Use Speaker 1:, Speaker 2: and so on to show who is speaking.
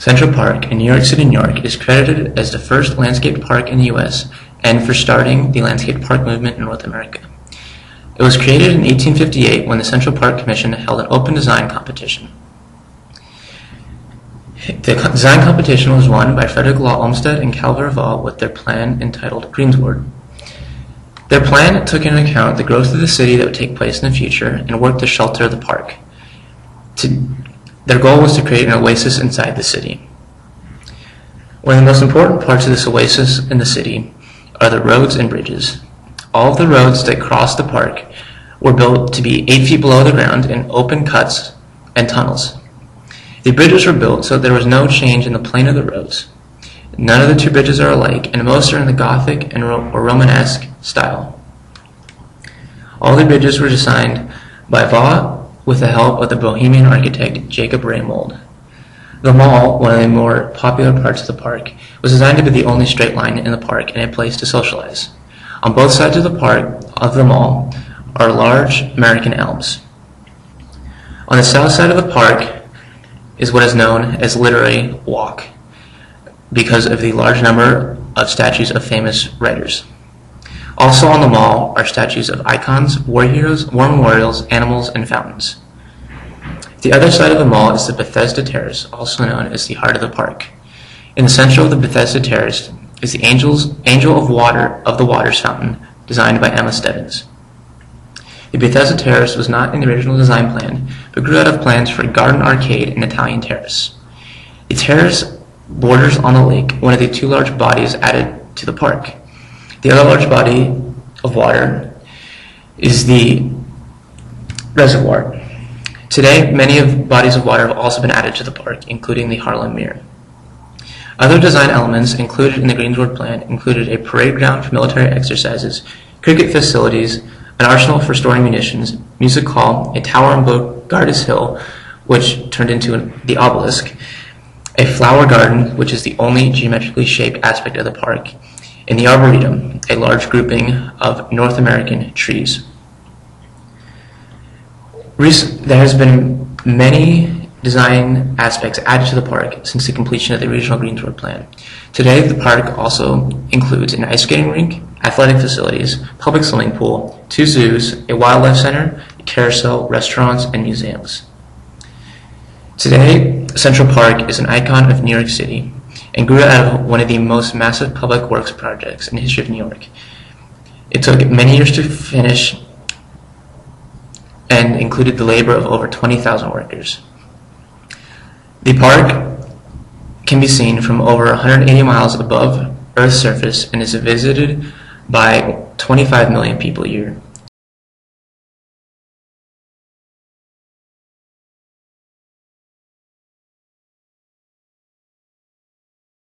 Speaker 1: Central Park in New York City, New York is credited as the first landscaped park in the U.S. and for starting the landscaped park movement in North America. It was created in 1858 when the Central Park Commission held an open design competition. The design competition was won by Frederick Law Olmsted and Calvert Vaux with their plan entitled Greensward. Their plan took into account the growth of the city that would take place in the future and worked to shelter the park. Their goal was to create an oasis inside the city. One of the most important parts of this oasis in the city are the roads and bridges. All of the roads that cross the park were built to be 8 feet below the ground in open cuts and tunnels. The bridges were built so that there was no change in the plane of the roads. None of the two bridges are alike, and most are in the Gothic and or Romanesque style. All the bridges were designed by Vaux with the help of the Bohemian architect Jacob Ray Mould. The Mall, one of the more popular parts of the park, was designed to be the only straight line in the park and a place to socialize. On both sides of the mall are large American elms. On the south side of the park is what is known as Literary Walk because of the large number of statues of famous writers. Also on the mall are statues of icons, war heroes, war memorials, animals, and fountains. The other side of the mall is the Bethesda Terrace, also known as the heart of the park. In the center of the Bethesda Terrace is the Angel of the Waters fountain, designed by Emma Stebbins. The Bethesda Terrace was not in the original design plan, but grew out of plans for a garden arcade and Italian terrace. The terrace borders on the lake, one of the two large bodies added to the park. The other large body of water is the reservoir. Today, many bodies of water have also been added to the park, including the Harlem Mirror. Other design elements included in the Greensward plan included a parade ground for military exercises, cricket facilities, an arsenal for storing munitions, music hall, a tower on Bogardus Hill, which turned into the obelisk, a flower garden, which is the only geometrically shaped aspect of the park, and the Arboretum, a large grouping of North American trees. There has been many design aspects added to the park since the completion of the original Greensward plan. Today, the park also includes an ice skating rink, athletic facilities, public swimming pool, 2 zoos, a wildlife center, a carousel, restaurants, and museums. Today, Central Park is an icon of New York City and grew out of one of the most massive public works projects in the history of New York. It took many years to finish and included the labor of over 20,000 workers. The park can be seen from over 180 miles above Earth's surface and is visited by 25 million people a year.